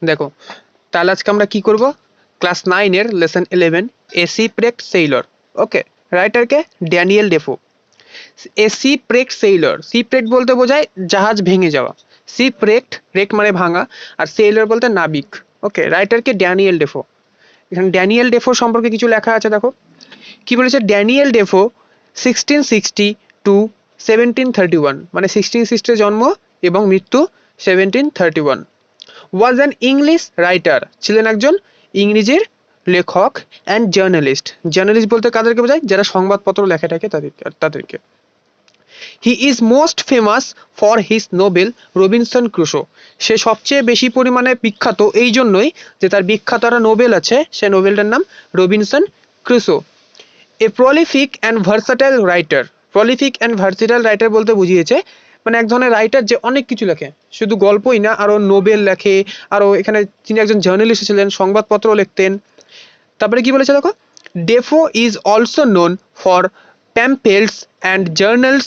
দেখো, তাহলে আজকে আমরা কি করব, ক্লাস 9 এর লেসন 11 এ শিপরেকড সেইলর। ওকে, রাইটারকে ড্যানিয়েল ডেফো। এ শিপরেকড সেইলর, শিপরেকড বলতে বোঝায় জাহাজ ভেঙে যাওয়া। শিপরেকড, রেক মানে ভাঙা, আর সেইলর বলতে নাবিক। ওকে, রাইটারকে ড্যানিয়েল ডেফো। এখানে ড্যানিয়েল ডেফো সম্পর্কে কিছু লেখা আছে, দেখো কি বলেছে। ড্যানিয়েল ডেফো 1660 টু 1731, মানে 1660 জন্ম এবং মৃত্যু 1731। ওয়াজ অ্যান ইংলিশ রাইটার, ছিলেন একজন ইংরেজির লেখক, অ্যান্ড জার্নালিস্ট। জার্নালিস্ট বলতে কাদেরকে বোঝায়, যারা সংবাদপত্র লেখে থাকে তাদেরকে। He is most famous for his novel Robinson Crusoe. সে সবচেয়ে বেশি পরিমাণে বিখ্যাত এই জন্যই যে তার বিখ্যাত একটা নোবেল আছে, সে নোবেলটার নাম Robinson Crusoe. A prolific and versatile writer. Prolific and versatile writer বলতে বুঝিয়েছে মানে এক ধরনের রাইটার যে অনেক কিছু লেখে, শুধু গল্পই না, আরও নোবেল লেখে, আরও এখানে তিনি একজন জার্নালিস্ট ছিলেন, সংবাদপত্র লিখতেন। তারপরে কি বলেছে দেখো, Defoe is also known for pamphlets and journals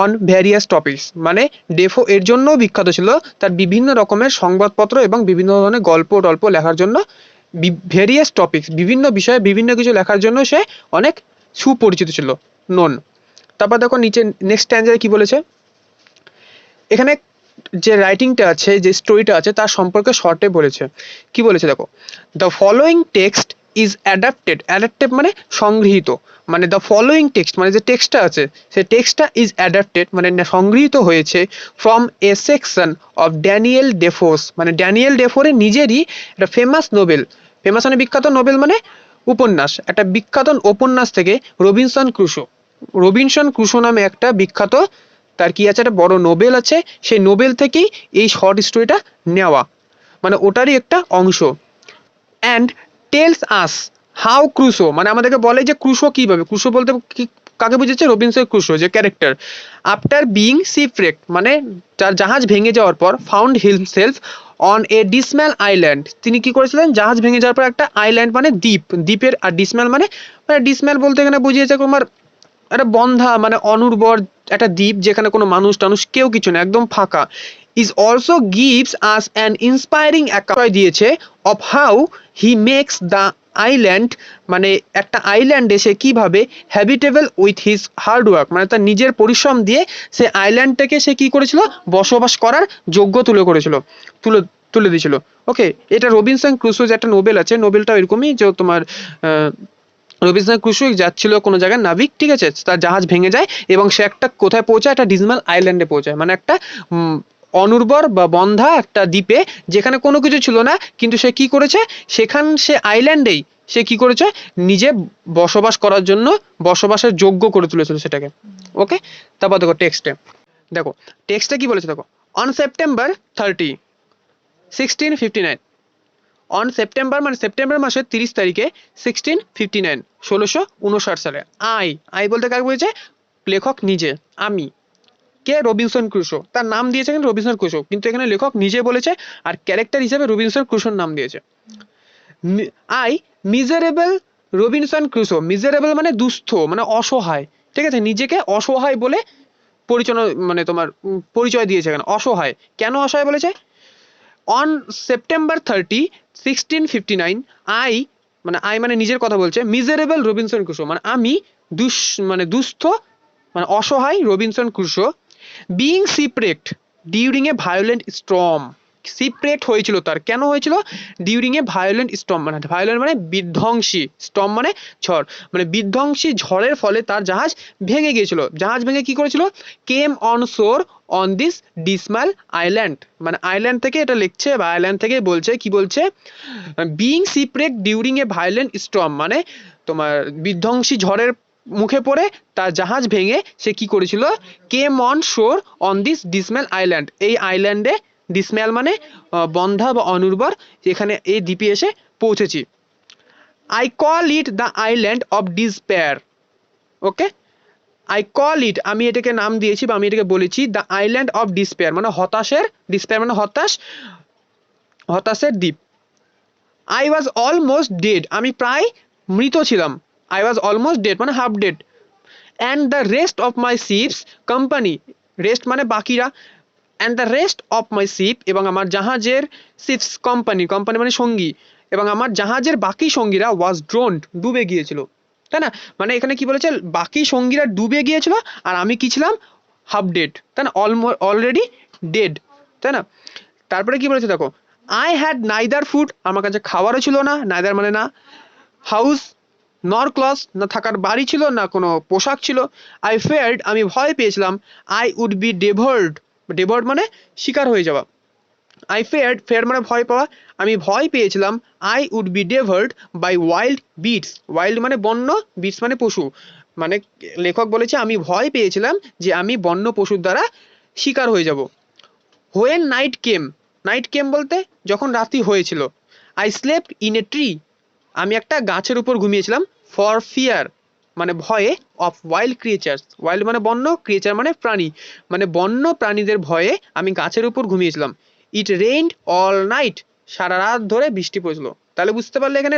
on various topics. মানে ডেফো এর জন্যও বিখ্যাত ছিল, তার বিভিন্ন রকমের সংবাদপত্র এবং বিভিন্ন ধরনের গল্প টল্প লেখার জন্য, ভেরিয়াস টপিকস, বিভিন্ন বিষয়ে বিভিন্ন কিছু লেখার জন্য সে অনেক সুপরিচিত ছিল, নোন। তারপর দেখো নিচে নেক্সট স্ট্যান্ডারে কি বলেছে, এখানে যে রাইটিংটা আছে, যে স্টোরিটা আছে, তার সম্পর্কে শর্টে বলেছে। কি বলেছে দেখো, the following text is adapted. Adapted মানে সংগৃহীত, মানে দ্য ফলোয়িং টেক্সট মানে যে টেক্সটটা আছে, সেই টেক্সটটা ইজ অ্যাডাপ্টেড মানে সংগৃহীত হয়েছে from a section of Daniel Defoe's, মানে ড্যানিয়েল ডেফোরের নিজেরই একটা ফেমাস নোবেল। ফেমাস মানে বিখ্যাত, নোবেল মানে উপন্যাস, একটা বিখ্যাত উপন্যাস থেকে রবিনসন ক্রুশো। রবিনসন ক্রুশো নামে একটা বিখ্যাত, তার কি আছে, একটা বড় নোবেল আছে, সেই নোবেল থেকেই এই শর্ট স্টোরিটা নেওয়া, মানে ওটারই একটা অংশ। And tells us how Crusoe, মানে আমাদেরকে বলে যে ক্রুশো কীভাবে, ক্রুশো বলতে কি কাকে বুঝেছে, রবিনসন ক্রুশো যে ক্যারেক্টার। আফটার বিং শিপরেকড মানে তার জাহাজ ভেঙে যাওয়ার পর, found himself on a dismal island, তিনি কি করেছিলেন, জাহাজ ভেঙে যাওয়ার পর একটা আইল্যান্ড মানে দ্বীপ, দ্বীপের, আর ডিসম্যাল মানে, মানে ডিসম্যাল বলতে এখানে বুঝিয়েছে তোমার একটা বন্ধা মানে অনুর্বর একটা দ্বীপ, যেখানে কোনো মানুষ টানুষ কেউ কিছু না, একদম ফাঁকা। Is also gives us an inspiring account দিয়েছে of how he makes the island, মানে একটা আইল্যান্ডে সে কীভাবে হ্যাবিটেবল উইথ হিজ হার্ডওয়ার্ক, মানে তার নিজের পরিশ্রম দিয়ে সে আইল্যান্ডটাকে সে কী করেছিল, বসবাস করার যোগ্য তুলে তুলে দিয়েছিল। ওকে, এটা রবিনসন ক্রুসো যে একটা নোবেল আছে, নোবেলটা এরকমই যে তোমার রবিনসন ক্রুসো যাচ্ছিল কোনো জায়গায় নাবিক, ঠিক আছে, তার জাহাজ ভেঙে যায় এবং সে একটা কোথায় পৌঁছায়, একটা ডিসমাল আইল্যান্ডে পৌঁছায়, মানে একটা অনুর্বর বা বন্ধা একটা দ্বীপে, যেখানে কোনো কিছু ছিল না, কিন্তু সে কি করেছে, সে আইল্যান্ডেই সে কি করেছে, নিজে বসবাস করার জন্য বসবাসের যোগ্য করে তুলেছিল সেটাকে। ওকে, তারপর দেখো দেখো টেক্সটে কি বলেছে দেখো, অন সেপ্টেম্বর 30 1659, অন সেপ্টেম্বর মানে সেপ্টেম্বর মাসের 30 তারিখে 1659 1659 সালে, আই বলতে কাকে বলেছে, লেখক নিজে, আমি, কে, রবিনসন ক্রুশো, তার নাম দিয়েছে কিন্তু রবিনসন ক্রুশো, কিন্তু এখানে লেখক নিজে বলেছে, আর ক্যারেক্টার হিসেবে রবিনসন ক্রুশোর নাম দিয়েছে। I miserable Robinson Crusoe, miserable মানে দুস্থ মানে অসহায়, ঠিক আছে, নিজেকে অসহায় বলে মানে তোমার পরিচয় দিয়েছে এখানে, অসহায়। কেন অসহায় বলেছে, অন সেপ্টেম্বর 30 1659 আই মানে নিজের কথা বলছে, মিজারেবল রবিনসন ক্রুশো মানে আমি মানে দুস্থ মানে অসহায় Robinson Crusoe, being shipwrecked during a violent storm, shipwrecked হয়েছিল তার, কেন হয়েছিল, ডিউরিং এ ভায়োলেন্ট স্টর্ম, মানে ভায়োলেন্ট মানে বিধ্বংসী, স্টর্ম মানে ঝড়, মানে বিধ্বংসী ঝড়ের ফলে তার জাহাজ ভেঙে গিয়েছিল। জাহাজ ভেঙে কি করেছিল, came on shore on this dismal island, মানে আইল্যান্ড থেকে এটা লিখছে বা আইল্যান্ড থেকে বলছে, কি বলছে, being shipwrecked during a violent storm, মানে তোমার বিধ্বংসী ঝড়ের মুখে পড়ে তার জাহাজ ভেঙে সে কি করেছিল, came on shore on this ডিসম্যাল island, এই আইল্যান্ডে, ডিসম্যাল মানে বন্ধা বা অনুর্বর, এখানে এই দ্বীপে এসে পৌঁছেছি। I call it the island of despair. Okay, I call it আমি এটাকে নাম দিয়েছি বা আমি এটাকে বলেছি দ্য আইল্যান্ড অফ ডিসপেয়ার, মানে হতাশের, ডিসপেয়ার মানে হতাশের দ্বীপ। আই ওয়াজ অলমোস্ট ডেড, আমি প্রায় মৃত ছিলাম, আই ওয়াজ অলমোস্ট ডেড মানে half dead. And the rest of my ship's company, rest মানে বাকিরা, and the rest of my ship, এবং আমার জাহাজের শিপস কোম্পানি, কোম্পানি মানে সঙ্গী, এবং আমার জাহাজের বাকি সঙ্গীরা ওয়াজ ড্রোনড, ডুবে গিয়েছিল, তাই না? মানে এখানে কি বলেছে, বাকি সঙ্গীরা ডুবে গিয়েছিল আর আমি কি ছিলাম, হাফ ডেড, তাই না, অলরেডি ডেড, তাই না? তারপরে কি বলেছে দেখো, আই হ্যাড নাইদার ফুড, আমার কাছে খাবারও ছিল না, নাইদার মানে না, হাউস নর ক্লস, না থাকার বাড়ি ছিল, না কোনো পোশাক ছিল। আই ফেয়ার্ড, আমি ভয় পেয়েছিলাম, আই উড বি ডেভর্ড, ডেভর্ড মানে শিকার হয়ে যাওয়া, আই ফেয়ার্ড, ফেয়ার মানে ভয় পাওয়া, আমি ভয় পেয়েছিলাম, I would be devoured by wild beasts, wild মানে বন্য, বিটস মানে পশু, মানে লেখক বলেছে আমি ভয় পেয়েছিলাম যে আমি বন্য পশুর দ্বারা শিকার হয়ে যাব। When night came, night came বলতে যখন রাত্রি হয়েছিল। I slept in a tree, আমি একটা গাছের উপর ঘুমিয়েছিলাম, ফর ফিয়ার মানে ভয়ে, অফ ওয়াইল্ড ক্রিয়েচার্স, ওয়াইল্ড মানে বন্য, ক্রিয়েচার মানে প্রাণী, মানে বন্য প্রাণীদের ভয়ে আমি গাছের উপর ঘুমিয়েছিলাম। ইট রেইনড অল নাইট, সারা রাত ধরে বৃষ্টি পড়ছিল। তাহলে বুঝতে পারলে এখানে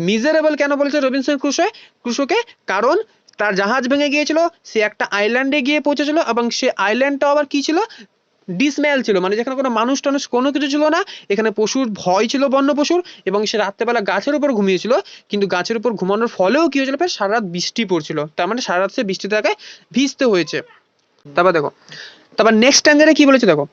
মিজারেবল কেন বলেছে রবিনসন ক্রুশোকে, কারণ তার জাহাজ ভেঙে গিয়েছিল, সে একটা আইল্যান্ডে গিয়ে পৌঁছেছিল, এবং সে আইল্যান্ডটা আবার কি ছিল, ডিসম্যাল ছিল, মানে যেখানে কোনো মানুষ টানুষ কোনো কিছু ছিল না, এখানে পশুর ভয় ছিল, বন্য পশুর, এবং সে রাত্রেবেলা গাছের উপর ঘুমিয়েছিল, কিন্তু গাছের উপর ঘুমানোর ফলেও কি হয়েছিল, সারা রাত বৃষ্টি পড়ছিল, তার মানে সারা রাত সে বৃষ্টি থেকে ভিজতে হয়েছে। তারপর দেখো, তারপর নেক্সট স্ট্যান্ডারে কি বলেছে দেখো,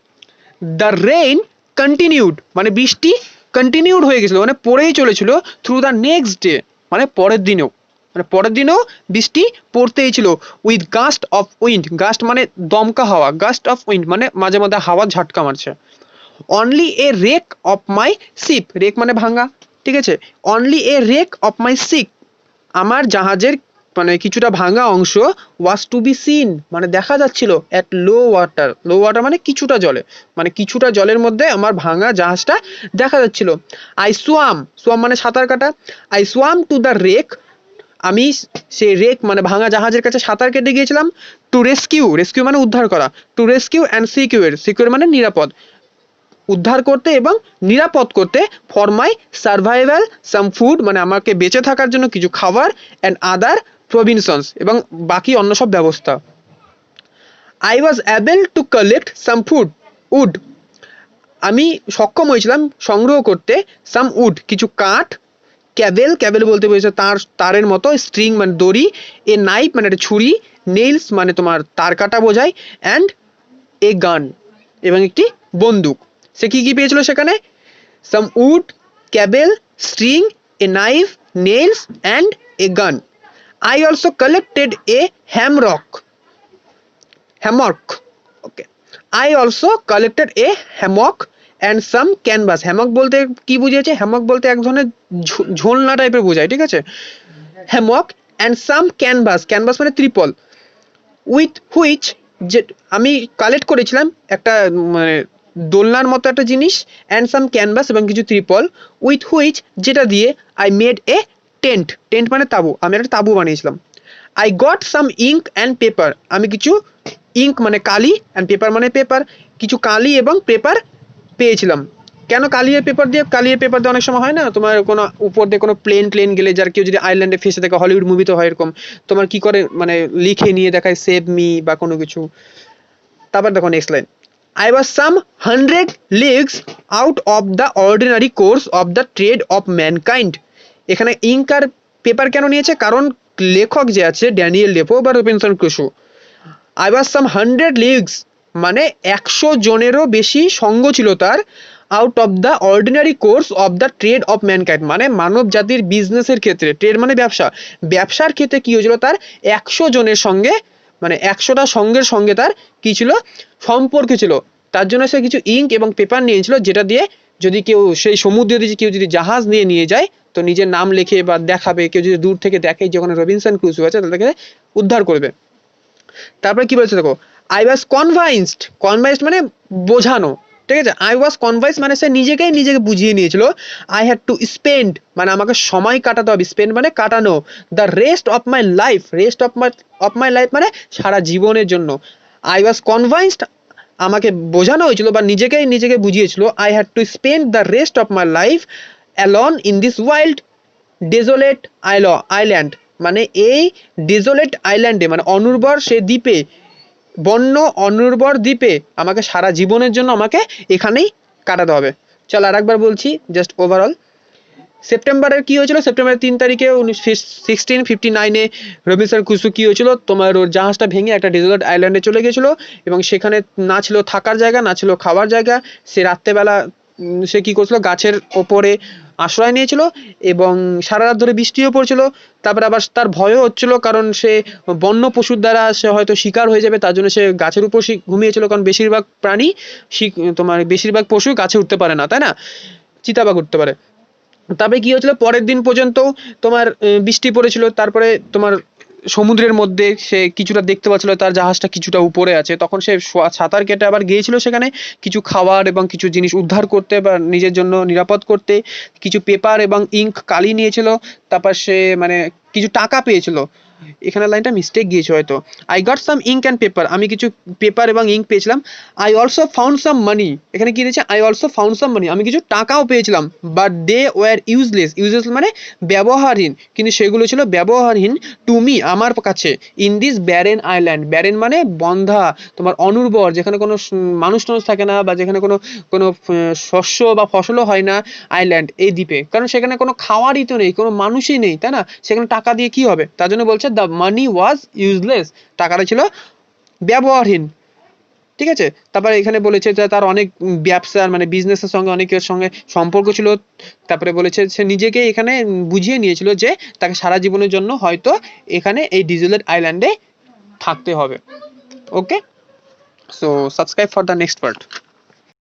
দ্য রেইন কন্টিনিউড, মানে বৃষ্টি কন্টিনিউড হয়ে গেছিল, মানে পড়েই চলেছিল, থ্রু দ্য নেক্সট ডে, মানে পরের দিনেও, মানে পরের দিনেও বৃষ্টি পড়তেই ছিল, with gust of wind, gust মানে দমকা হাওয়া, গাস্ট অফ উইন্ড মানে মাঝে মাঝে হাওয়া ঝাটকা মারছে। Only a wreck of my ship, wreck মানে ভাঙা, ঠিক আছে, only a wreck of my ship, আমার জাহাজের মানে কিছুটা ভাঙা অংশ, ওয়াজ টু বি সিন মানে দেখা যাচ্ছিল, at low water, low water মানে কিছুটা জলে, মানে কিছুটা জলের মধ্যে আমার ভাঙা জাহাজটা দেখা যাচ্ছিল। আই সোয়াম, সোয়াম মানে সাঁতার কাটা, I swamp to the rake, আমি সেই রেক মানে ভাঙা জাহাজের কাছে সাঁতার কেটে গিয়েছিলাম, টু রেস্কিউ, রেস্কিউ মানে উদ্ধার করা, to rescue and secure, secure মানে নিরাপদ, উদ্ধার করতে এবং নিরাপদ করতে, for my survival some food মানে আমাকে বেঁচে থাকার জন্য কিছু খাবার, অ্যান্ড আদার প্রভিনশনস এবং বাকি অন্য সব ব্যবস্থা। I was able to collect some food wood, আমি সক্ষম হয়েছিলাম সংগ্রহ করতে, সাম উড কিছু কাঠ, ক্যাবেল, ক্যাবেল বলতে বোঝাচ্ছে তার, তারের মতো, স্ট্রিং মানে দড়ি, এ নাইফ মানে একটা ছুরি, নেইলস মানে তোমার তার কাটা বোঝায়, অ্যান্ড এ গান এবং একটি বন্দুক। সে কি কি পেয়েছিল সেখানে, some wood, cable, string, a knife, nails and a gun. I also collected a hammock, hammock, okay, I also collected a hammock and some canvas, hammock বলতে কি বুঝিয়েছে, হ্যামক বলতে এক ধরনের ঝোলনা টাইপের বোঝায়, ঠিক আছে, Hammock and some canvas, canvas মানে ত্রিপল, উইথ হুইচ, যে আমি কালেক্ট করেছিলাম একটা মানে দোলনার মতো একটা জিনিস, অ্যান্ড সাম ক্যানভাস এবং কিছু ত্রিপল, উইথ হুইচ যেটা দিয়ে I made a tent, tent মানে তাবু, আমি একটা তাবু বানিয়েছিলাম। I got some ink and paper, আমি কিছু ইঙ্ক মানে কালি, অ্যান্ড পেপার মানে পেপার, কিছু কালি এবং পেপার পেয়েছিলাম। কেন কালি আর পেপার দিয়ে, কালি আর পেপার দিয়ে অনেক সময় হয় না তোমার কোনো উপর দিয়ে কোনো প্লেন প্লেন গেলে, যার কেউ যদি আইল্যান্ডে ফেসে থাকে, হলিউড মুভিতে হয় এরকম, তোমার কি করে মানে লিখে নিয়ে দেখায় সেভ মি বা কোনো কিছু। তারপর দেখো next line, I was some 100 leagues out of the ordinary course of the trade of mankind, এখানে ইঙ্ক আর পেপার কেন নিয়েছে, কারণ লেখক যে আছে ড্যানিয়েল ডেফো বা Robinson Crusoe, I was some 100 leagues মানে 100 জনেরও বেশি সঙ্গ ছিল তার, out of the ordinary course of the trade of mankind মানে মানব জাতির বিজনেসের ক্ষেত্রে, ট্রেড মানে ব্যবসা, ব্যবসার ক্ষেত্রে কি হয়েছিল তার 100 জনের সঙ্গে, মানে 100টা সঙ্গের সঙ্গে তার কি ছিল, সম্পর্ক ছিল। তার জন্য সে কিছু ইঙ্ক এবং পেপার নিয়েছিল, যেটা দিয়ে যদি কেউ সেই সমুদ্রে দিয়ে কেউ যদি জাহাজ নিয়ে নিয়ে যায়, তো নিজের নাম লিখে বা দেখাবে, কেউ যদি দূর থেকে দেখে যখন রবিনসন ক্রুসো আছে, তাদেরকে উদ্ধার করবে। তারপরে কি বলছে দেখো, আই ওয়াজ কনভাইন্সড, কনভাইন্সড মানে বোঝানো, ঠিক আছে, আই ওয়াজ কনভাইন্স মানে সে নিজেকে বুঝিয়ে নিয়েছিল, আই হ্যাড টু স্পেন্ড মানে আমাকে সময় কাটাতে হবে, স্পেন্ড মানে কাটানো, the rest of my life, rest of my life মানে সারা জীবনের জন্য, আই ওয়াজ কনভাইন্সড আমাকে বোঝানো হয়েছিল বা নিজেকে বুঝিয়েছিল, I had to spend the rest of my life alone in this wild desolate island মানে এই ডেজোলেট আইল্যান্ডে মানে অনুর্বর সে দ্বীপে, বন্য অনুর্বর দ্বীপে আমাকে সারা জীবনের জন্য আমাকে এখানেই কাটাতে হবে। চল আর একবার বলছি জাস্ট ওভারঅল। সেপ্টেম্বরের কি হয়েছিল, সেপ্টেম্বরের 3 তারিখে 1659-এ রবিনসন ক্রুসো কি হয়েছিল, তোমার ওর জাহাজটা ভেঙে একটা ডেজার্ট আইল্যান্ডে চলে গেছিলো এবং সেখানে না ছিল থাকার জায়গা, না ছিল খাওয়ার জায়গা। সে রাত্রেবেলা সে কি করছিল, গাছের ওপরে আশ্রয় নিয়েছিল এবং সারা রাত ধরে বৃষ্টিও পড়ছিল। তারপরে আবার তার ভয়ও হচ্ছিল, কারণ সে বন্য পশুর দ্বারা সে হয়তো শিকার হয়ে যাবে, তার জন্য সে গাছের উপর ঘুমিয়েছিল, কারণ বেশিরভাগ প্রাণী তোমার বেশিরভাগ পশু গাছে উঠতে পারে না, তাই না, চিতাবাঘ উঠতে পারে। তবে কি হয়েছিল, পরের দিন পর্যন্ত তোমার বৃষ্টি পড়েছিল, তারপরে তোমার সমুদ্রের মধ্যে সে কিছুটা দেখতে পাচ্ছিল তার জাহাজটা কিছুটা উপরে আছে, তখন সে সাঁতার কেটে আবার গিয়েছিল সেখানে কিছু খাবার এবং কিছু জিনিস উদ্ধার করতে বা নিজের জন্য নিরাপদ করতে। কিছু পেপার এবং ইঙ্ক কালি নিয়েছিল, তারপর সে মানে কিছু টাকা পেয়েছিল। এখানে লাইনটা মিস্টেক গিয়েছে হয়তো, I got some ink and paper, আমি কিছু পেপার এবং ইঙ্ক পেয়েছিলাম। I also found some money, এখানে কি দিয়েছে, I also found some money, আমি কিছু টাকাও পেয়েছিলাম। But they were useless, useless মানে ব্যবহারহীন, কিন্তু সেগুলো ছিল ব্যবহারহীন টু মি, আমার কাছে। In this barren island, barren মানে বন্ধা, তোমার অনুর্বর, যেখানে কোনো মানুষ টানুষ থাকে না বা যেখানে কোনো কোনো শস্য বা ফসলও হয় না, আইল্যান্ড এই দ্বীপে, কারণ সেখানে কোনো খাওয়ারই তো নেই, কোনো মানুষই নেই, তাই না, সেখানে টাকা দিয়ে কি হবে, তার জন্য বলছে দ্য মানি ওয়াজ ইউজলেস, টাকাটা ছিল ব্যবহারহীন। ঠিক আছে, তারপরে এখানে বলেছে যে তার অনেক ব্যবসার মানে বিজনেসের সঙ্গে অনেকের সঙ্গে সম্পর্ক ছিল। তারপরে বলেছে সে নিজেকে এখানে বুঝিয়ে নিয়েছিল যে তাকে সারা জীবনের জন্য হয়তো এখানে এই ডিজেলেট আইল্যান্ডে থাকতে হবে। Okay, so subscribe for the next part.